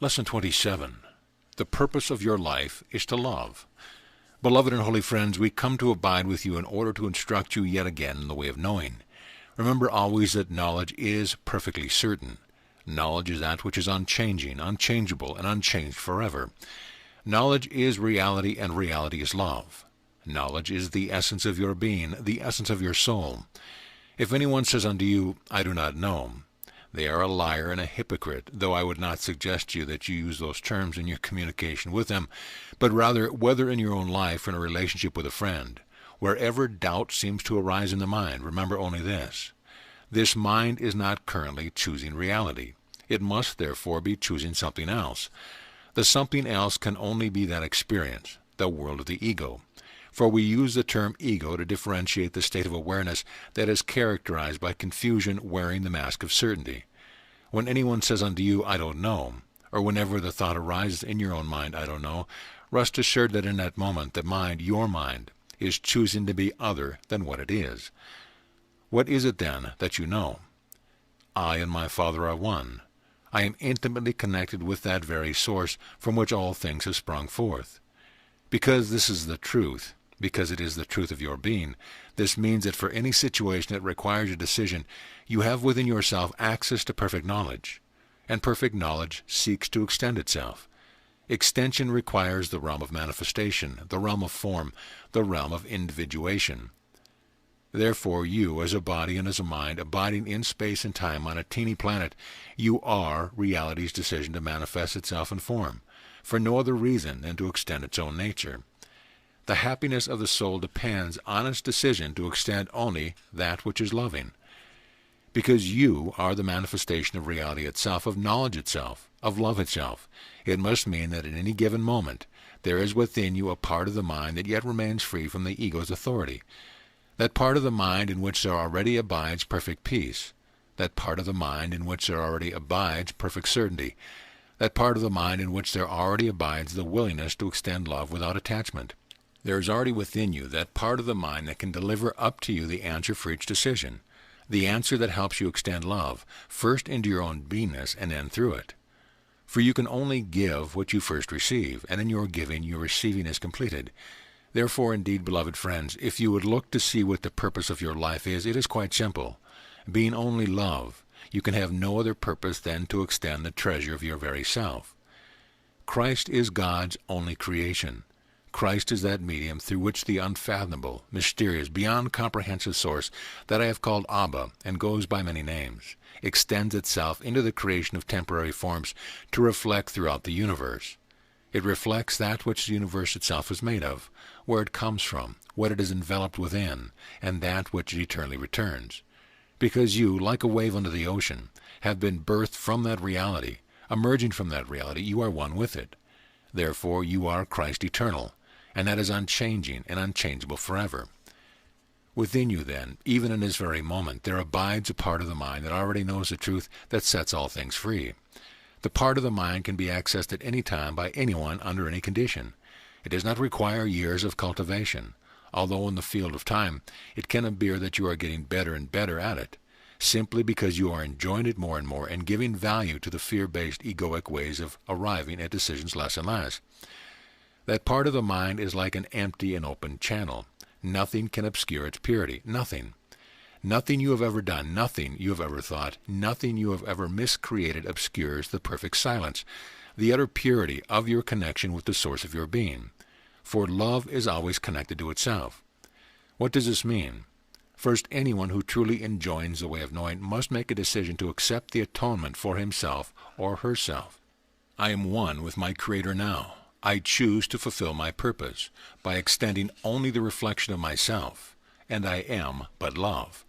Lesson 27. The purpose of your life is to love. Beloved and holy friends, we come to abide with you in order to instruct you yet again in the way of knowing. Remember always that knowledge is perfectly certain. Knowledge is that which is unchanging, unchangeable, and unchanged forever. Knowledge is reality, and reality is love. Knowledge is the essence of your being, the essence of your soul. If anyone says unto you, I do not know, they are a liar and a hypocrite, though I would not suggest to you that you use those terms in your communication with them, but rather, whether in your own life or in a relationship with a friend, wherever doubt seems to arise in the mind, remember only this. This mind is not currently choosing reality. It must therefore be choosing something else. The something else can only be that experience, the world of the ego. For we use the term ego to differentiate the state of awareness that is characterized by confusion wearing the mask of certainty. When anyone says unto you, I don't know, or whenever the thought arises in your own mind, I don't know, rest assured that in that moment the mind, your mind, is choosing to be other than what it is. What is it then that you know? I and my Father are one. I am intimately connected with that very source from which all things have sprung forth. Because this is the truth, because it is the truth of your being, this means that for any situation that requires a decision, you have within yourself access to perfect knowledge, and perfect knowledge seeks to extend itself. Extension requires the realm of manifestation, the realm of form, the realm of individuation. Therefore, you, as a body and as a mind, abiding in space and time on a teeny planet, you are reality's decision to manifest itself in form, for no other reason than to extend its own nature. The happiness of the soul depends on its decision to extend only that which is loving. Because you are the manifestation of reality itself, of knowledge itself, of love itself, it must mean that at any given moment there is within you a part of the mind that yet remains free from the ego's authority. That part of the mind in which there already abides perfect peace. That part of the mind in which there already abides perfect certainty. That part of the mind in which there already abides the willingness to extend love without attachment. There is already within you that part of the mind that can deliver up to you the answer for each decision, the answer that helps you extend love, first into your own beingness and then through it. For you can only give what you first receive, and in your giving your receiving is completed. Therefore, indeed, beloved friends, if you would look to see what the purpose of your life is, it is quite simple. Being only love, you can have no other purpose than to extend the treasure of your very self. Christ is God's only creation. Christ is that medium through which the unfathomable, mysterious, beyond comprehensive source that I have called Abba and goes by many names, extends itself into the creation of temporary forms to reflect throughout the universe. It reflects that which the universe itself is made of, where it comes from, what it is enveloped within, and that which it eternally returns. Because you, like a wave under the ocean, have been birthed from that reality, emerging from that reality, you are one with it. Therefore you are Christ eternal, and that is unchanging and unchangeable forever. Within you, then, even in this very moment, there abides a part of the mind that already knows the truth that sets all things free. The part of the mind can be accessed at any time by anyone under any condition. It does not require years of cultivation, although in the field of time it can appear that you are getting better and better at it, simply because you are enjoying it more and more and giving value to the fear-based egoic ways of arriving at decisions less and less. That part of the mind is like an empty and open channel. Nothing can obscure its purity. Nothing. Nothing you have ever done, nothing you have ever thought, nothing you have ever miscreated obscures the perfect silence, the utter purity of your connection with the source of your being. For love is always connected to itself. What does this mean? First, anyone who truly enjoins the way of knowing must make a decision to accept the atonement for himself or herself. I am one with my Creator now. I choose to fulfill my purpose by extending only the reflection of myself, and I am but love.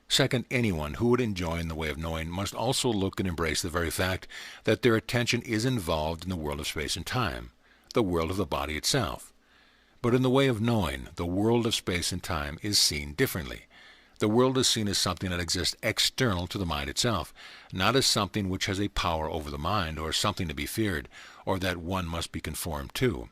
Second, anyone who would enjoin the way of knowing must also look and embrace the very fact that their attention is involved in the world of space and time, the world of the body itself. But in the way of knowing, the world of space and time is seen differently. The world is seen as something that exists external to the mind itself, not as something which has a power over the mind, or something to be feared, or that one must be conformed to.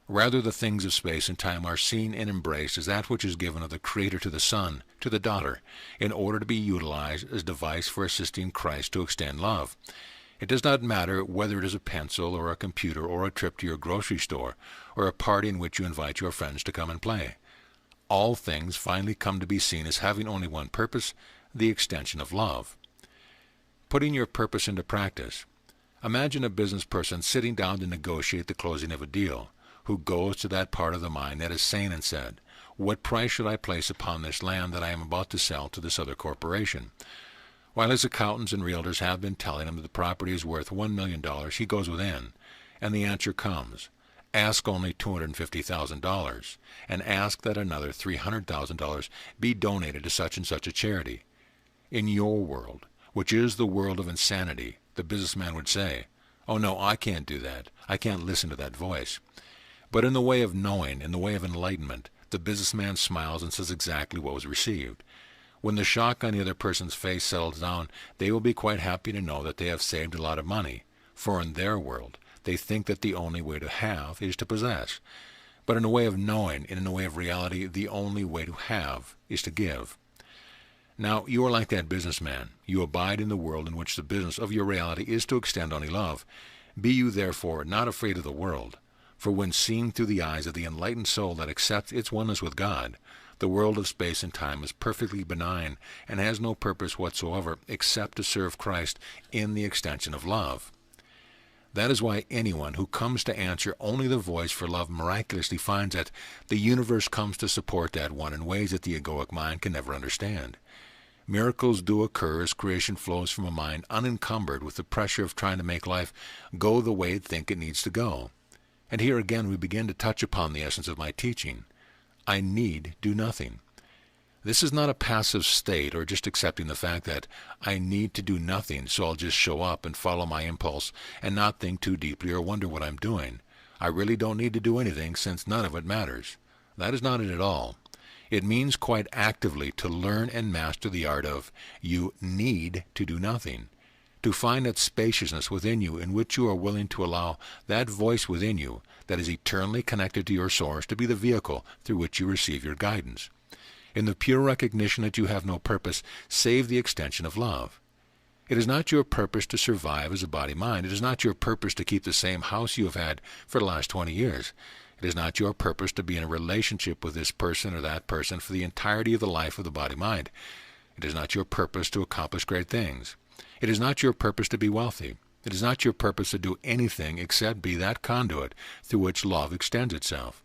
Rather, the things of space and time are seen and embraced as that which is given of the Creator to the Son, to the daughter, in order to be utilized as a device for assisting Christ to extend love. It does not matter whether it is a pencil or a computer or a trip to your grocery store or a party in which you invite your friends to come and play. All things finally come to be seen as having only one purpose, the extension of love. Putting your purpose into practice. Imagine a business person sitting down to negotiate the closing of a deal, who goes to that part of the mind that is sane and said, "What price should I place upon this land that I am about to sell to this other corporation?" While his accountants and realtors have been telling him that the property is worth $1 million, he goes within, and the answer comes. Ask only $250,000, and ask that another $300,000 be donated to such and such a charity. In your world, which is the world of insanity, the businessman would say, "Oh no, I can't do that. I can't listen to that voice." But in the way of knowing, in the way of enlightenment, the businessman smiles and says exactly what was received. When the shock on the other person's face settles down, they will be quite happy to know that they have saved a lot of money, for in their world, they think that the only way to have is to possess. But in a way of knowing, and in a way of reality, the only way to have is to give. Now, you are like that businessman. You abide in the world in which the business of your reality is to extend only love. Be you, therefore, not afraid of the world. For when seen through the eyes of the enlightened soul that accepts its oneness with God, the world of space and time is perfectly benign and has no purpose whatsoever except to serve Christ in the extension of love. That is why anyone who comes to answer only the voice for love miraculously finds that the universe comes to support that one in ways that the egoic mind can never understand. Miracles do occur as creation flows from a mind unencumbered with the pressure of trying to make life go the way it thinks it needs to go. And here again we begin to touch upon the essence of my teaching. I need do nothing. This is not a passive state or just accepting the fact that I need to do nothing, so I'll just show up and follow my impulse and not think too deeply or wonder what I'm doing. I really don't need to do anything since none of it matters. That is not it at all. It means quite actively to learn and master the art of you need to do nothing, to find that spaciousness within you in which you are willing to allow that voice within you that is eternally connected to your source to be the vehicle through which you receive your guidance. In the pure recognition that you have no purpose save the extension of love. It is not your purpose to survive as a body-mind. It is not your purpose to keep the same house you have had for the last 20 years. It is not your purpose to be in a relationship with this person or that person for the entirety of the life of the body-mind. It is not your purpose to accomplish great things. It is not your purpose to be wealthy. It is not your purpose to do anything except be that conduit through which love extends itself.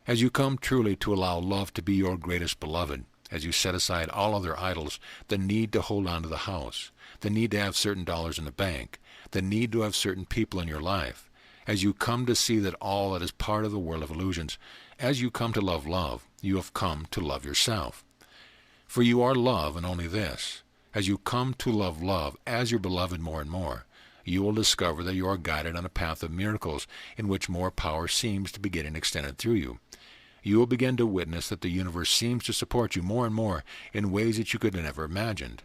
As you come truly to allow love to be your greatest beloved, as you set aside all other idols, the need to hold on to the house, the need to have certain dollars in the bank, the need to have certain people in your life, as you come to see that all that is part of the world of illusions, as you come to love love, you have come to love yourself. For you are love and only this. As you come to love love as your beloved more and more, you will discover that you are guided on a path of miracles in which more power seems to be getting extended through you. You will begin to witness that the universe seems to support you more and more in ways that you could have never imagined.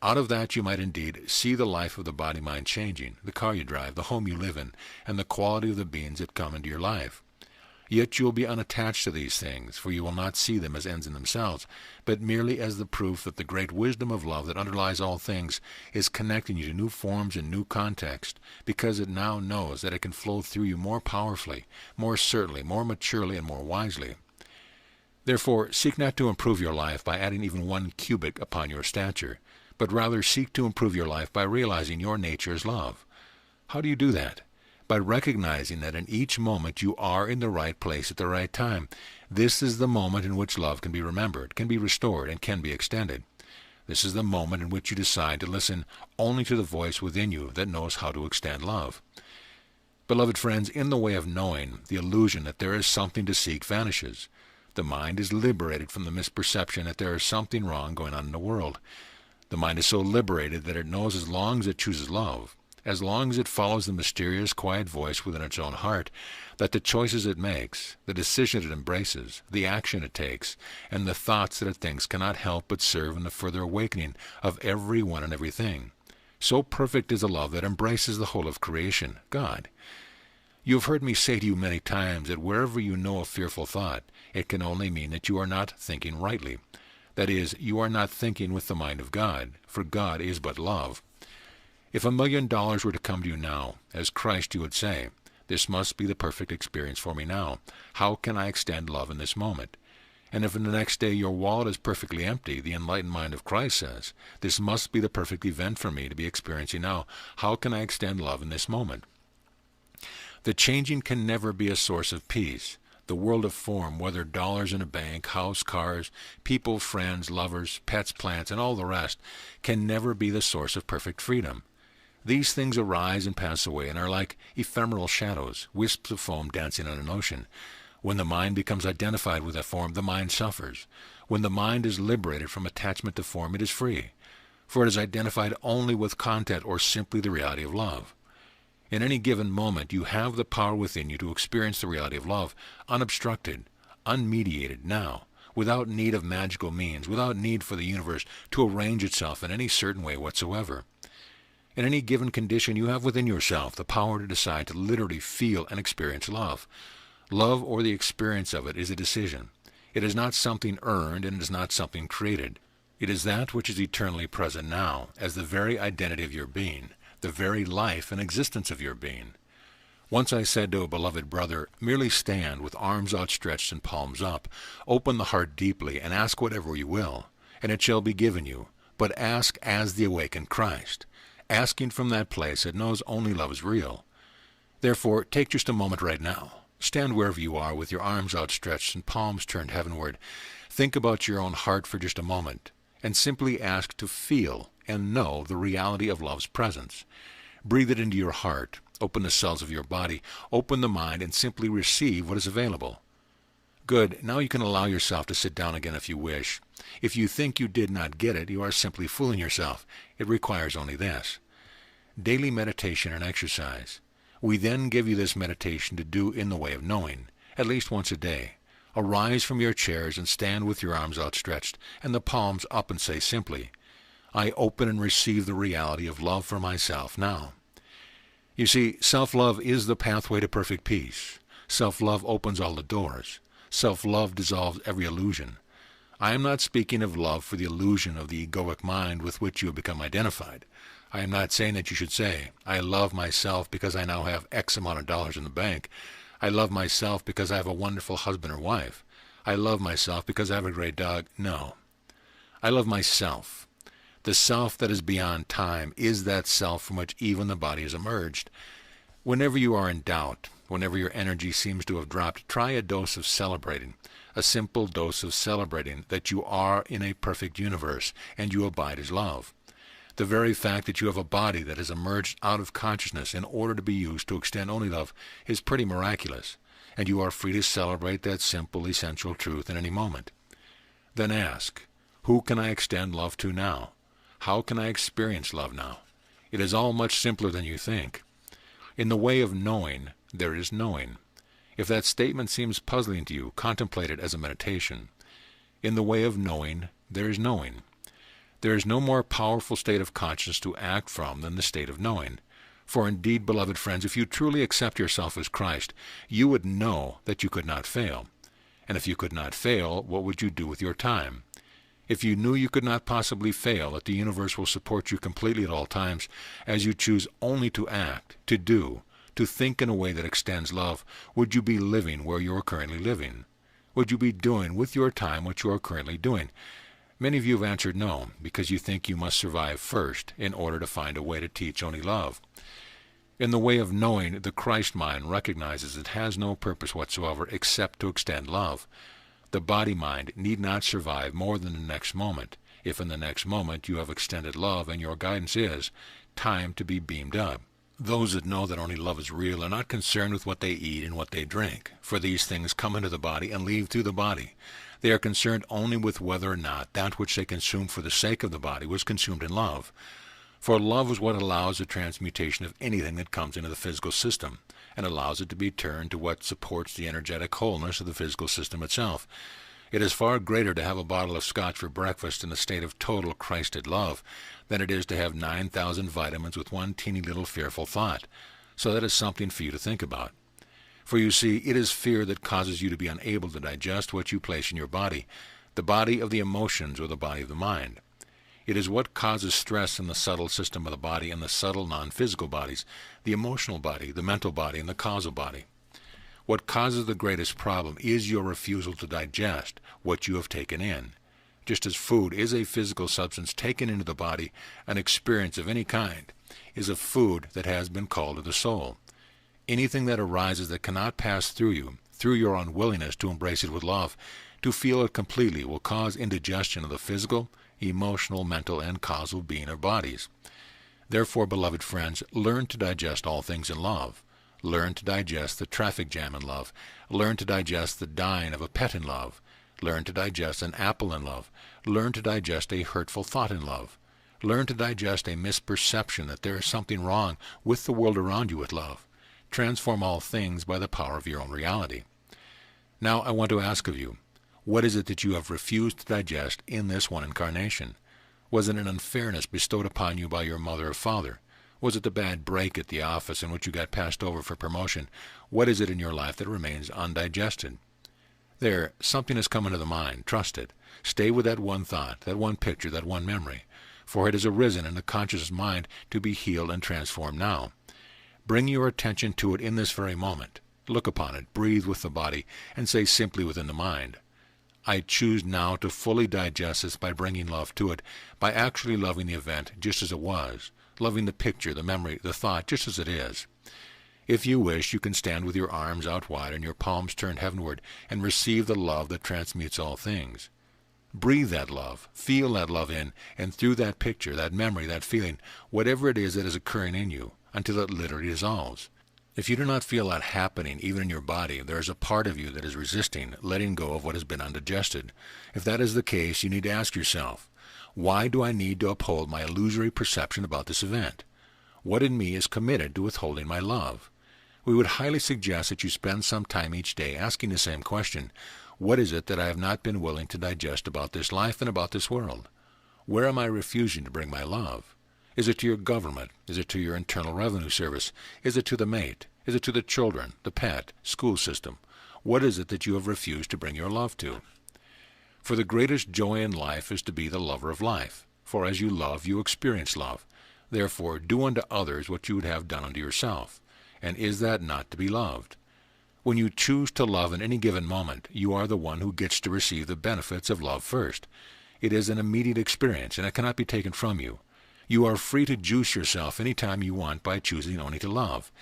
Out of that you might indeed see the life of the body-mind changing, the car you drive, the home you live in, and the quality of the beings that come into your life. Yet you will be unattached to these things, for you will not see them as ends in themselves, but merely as the proof that the great wisdom of love that underlies all things is connecting you to new forms and new context, because it now knows that it can flow through you more powerfully, more certainly, more maturely, and more wisely. Therefore, seek not to improve your life by adding even 1 cubit upon your stature, but rather seek to improve your life by realizing your nature is love. How do you do that? By recognizing that in each moment you are in the right place at the right time. This is the moment in which love can be remembered, can be restored, and can be extended. This is the moment in which you decide to listen only to the voice within you that knows how to extend love. Beloved friends, in the way of knowing, the illusion that there is something to seek vanishes. The mind is liberated from the misperception that there is something wrong going on in the world. The mind is so liberated that it knows as long as it chooses love, as long as it follows the mysterious, quiet voice within its own heart, that the choices it makes, the decision it embraces, the action it takes, and the thoughts that it thinks cannot help but serve in the further awakening of everyone and everything. So perfect is the love that embraces the whole of creation, God. You have heard me say to you many times that wherever you know a fearful thought, it can only mean that you are not thinking rightly. That is, you are not thinking with the mind of God, for God is but love. If $1,000,000 were to come to you now, as Christ, you would say, "This must be the perfect experience for me now. How can I extend love in this moment?" And if in the next day your wallet is perfectly empty, the enlightened mind of Christ says, "This must be the perfect event for me to be experiencing now. How can I extend love in this moment?" The changing can never be a source of peace. The world of form, whether dollars in a bank, house, cars, people, friends, lovers, pets, plants, and all the rest, can never be the source of perfect freedom. These things arise and pass away and are like ephemeral shadows, wisps of foam dancing on an ocean. When the mind becomes identified with a form, the mind suffers. When the mind is liberated from attachment to form, it is free, for it is identified only with content or simply the reality of love. In any given moment, you have the power within you to experience the reality of love, unobstructed, unmediated now, without need of magical means, without need for the universe to arrange itself in any certain way whatsoever. In any given condition, you have within yourself the power to decide to literally feel and experience love. Love, or the experience of it, is a decision. It is not something earned, and it is not something created. It is that which is eternally present now, as the very identity of your being, the very life and existence of your being. Once I said to a beloved brother, "Merely stand with arms outstretched and palms up, open the heart deeply, and ask whatever you will, and it shall be given you, but ask as the awakened Christ, asking from that place that knows only love is real. Therefore, take just a moment right now. Stand wherever you are with your arms outstretched and palms turned heavenward. Think about your own heart for just a moment, and simply ask to feel and know the reality of love's presence. Breathe it into your heart, open the cells of your body, open the mind, and simply receive what is available. Good. Now you can allow yourself to sit down again if you wish. If you think you did not get it, you are simply fooling yourself. It requires only this: daily meditation and exercise. We then give you this meditation to do in the way of knowing, at least once a day. Arise from your chairs and stand with your arms outstretched and the palms up and say simply, "I open and receive the reality of love for myself now." You see, self-love is the pathway to perfect peace. Self-love opens all the doors. Self-love dissolves every illusion. I am not speaking of love for the illusion of the egoic mind with which you have become identified. I am not saying that you should say, "I love myself because I now have X amount of dollars in the bank. I love myself because I have a wonderful husband or wife. I love myself because I have a great dog." No. I love myself. The self that is beyond time is that self from which even the body has emerged. Whenever you are in doubt, whenever your energy seems to have dropped, try a dose of celebrating, a simple dose of celebrating that you are in a perfect universe and you abide as love. The very fact that you have a body that has emerged out of consciousness in order to be used to extend only love is pretty miraculous, and you are free to celebrate that simple, essential truth in any moment. Then ask, who can I extend love to now? How can I experience love now? It is all much simpler than you think. In the way of knowing, there is knowing. If that statement seems puzzling to you, contemplate it as a meditation. In the way of knowing, there is knowing. There is no more powerful state of consciousness to act from than the state of knowing. For indeed, beloved friends, if you truly accept yourself as Christ, you would know that you could not fail. And if you could not fail, what would you do with your time? If you knew you could not possibly fail, that the universe will support you completely at all times, as you choose only to act, to do, to think in a way that extends love, would you be living where you are currently living? Would you be doing with your time what you are currently doing? Many of you have answered no, because you think you must survive first in order to find a way to teach only love. In the way of knowing, the Christ mind recognizes it has no purpose whatsoever except to extend love. The body mind need not survive more than the next moment, if in the next moment you have extended love and your guidance is time to be beamed up. Those that know that only love is real are not concerned with what they eat and what they drink, for these things come into the body and leave through the body. They are concerned only with whether or not that which they consume for the sake of the body was consumed in love. For love is what allows the transmutation of anything that comes into the physical system, and allows it to be turned to what supports the energetic wholeness of the physical system itself. It is far greater to have a bottle of scotch for breakfast in a state of total Christed love than it is to have 9,000 vitamins with one teeny little fearful thought. So that is something for you to think about. For you see, it is fear that causes you to be unable to digest what you place in your body, the body of the emotions or the body of the mind. It is what causes stress in the subtle system of the body and the subtle non-physical bodies, the emotional body, the mental body, and the causal body. What causes the greatest problem is your refusal to digest what you have taken in. Just as food is a physical substance taken into the body, an experience of any kind is a food that has been called to the soul. Anything that arises that cannot pass through you, through your unwillingness to embrace it with love, to feel it completely, will cause indigestion of the physical, emotional, mental, and causal being of bodies. Therefore, beloved friends, learn to digest all things in love. Learn to digest the traffic jam in love. Learn to digest the dying of a pet in love. Learn to digest an apple in love. Learn to digest a hurtful thought in love. Learn to digest a misperception that there is something wrong with the world around you with love. Transform all things by the power of your own reality. Now I want to ask of you, what is it that you have refused to digest in this one incarnation? Was it an unfairness bestowed upon you by your mother or father? Was it the bad break at the office in which you got passed over for promotion? What is it in your life that remains undigested? There, something has come into the mind. Trust it. Stay with that one thought, that one picture, that one memory, for it has arisen in the conscious mind to be healed and transformed now. Bring your attention to it in this very moment. Look upon it, breathe with the body, and say simply within the mind, I choose now to fully digest this by bringing love to it, by actually loving the event just as it was, loving the picture, the memory, the thought just as it is. If you wish, you can stand with your arms out wide and your palms turned heavenward and receive the love that transmutes all things. Breathe that love, feel that love in and through that picture, that memory, that feeling, whatever it is that is occurring in you, until it literally dissolves. If you do not feel that happening even in your body, there is a part of you that is resisting letting go of what has been undigested. If that is the case, you need to ask yourself, why do I need to uphold my illusory perception about this event? What in me is committed to withholding my love? We would highly suggest that you spend some time each day asking the same question, what is it that I have not been willing to digest about this life and about this world? Where am I refusing to bring my love? Is it to your government? Is it to your Internal Revenue Service? Is it to the mate? Is it to the children, the pet, school system? What is it that you have refused to bring your love to? For the greatest joy in life is to be the lover of life. For as you love, you experience love. Therefore, do unto others what you would have done unto yourself. And is that not to be loved? When you choose to love in any given moment, you are the one who gets to receive the benefits of love first. It is an immediate experience, and it cannot be taken from you. You are free to juice yourself any time you want by choosing only to love.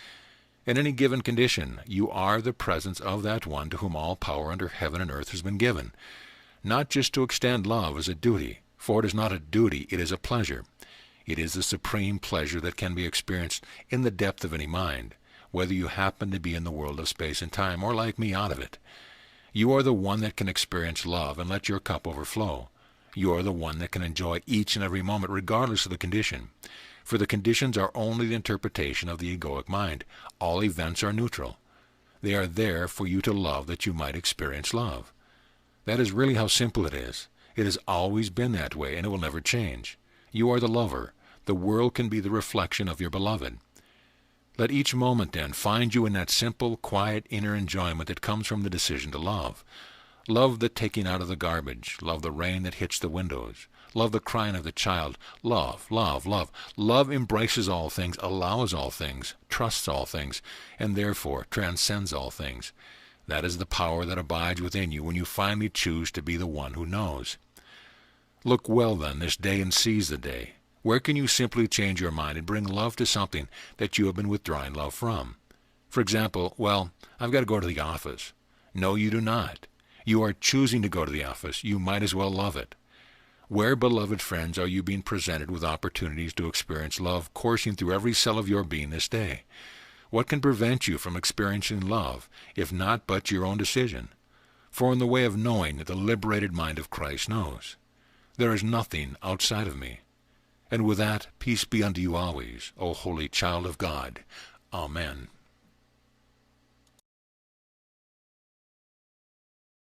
In any given condition, you are the presence of that one to whom all power under heaven and earth has been given. Not just to extend love as a duty, for it is not a duty, it is a pleasure. It is the supreme pleasure that can be experienced in the depth of any mind, whether you happen to be in the world of space and time or like me out of it. You are the one that can experience love and let your cup overflow. You are the one that can enjoy each and every moment regardless of the condition. For the conditions are only the interpretation of the egoic mind. All events are neutral. They are there for you to love that you might experience love. That is really how simple it is. It has always been that way, and it will never change. You are the lover. The world can be the reflection of your beloved. Let each moment, then, find you in that simple, quiet, inner enjoyment that comes from the decision to love. Love the taking out of the garbage. Love the rain that hits the windows. Love the crying of the child. Love, love, love. Love embraces all things, allows all things, trusts all things, and therefore transcends all things. That is the power that abides within you when you finally choose to be the one who knows. Look well, then, this day and seize the day. Where can you simply change your mind and bring love to something that you have been withdrawing love from? For example, well, I've got to go to the office. No, you do not. You are choosing to go to the office. You might as well love it. Where, beloved friends, are you being presented with opportunities to experience love coursing through every cell of your being this day? What can prevent you from experiencing love, if not but your own decision? For in the way of knowing, the liberated mind of Christ knows. There is nothing outside of me. And with that, peace be unto you always, O holy child of God. Amen.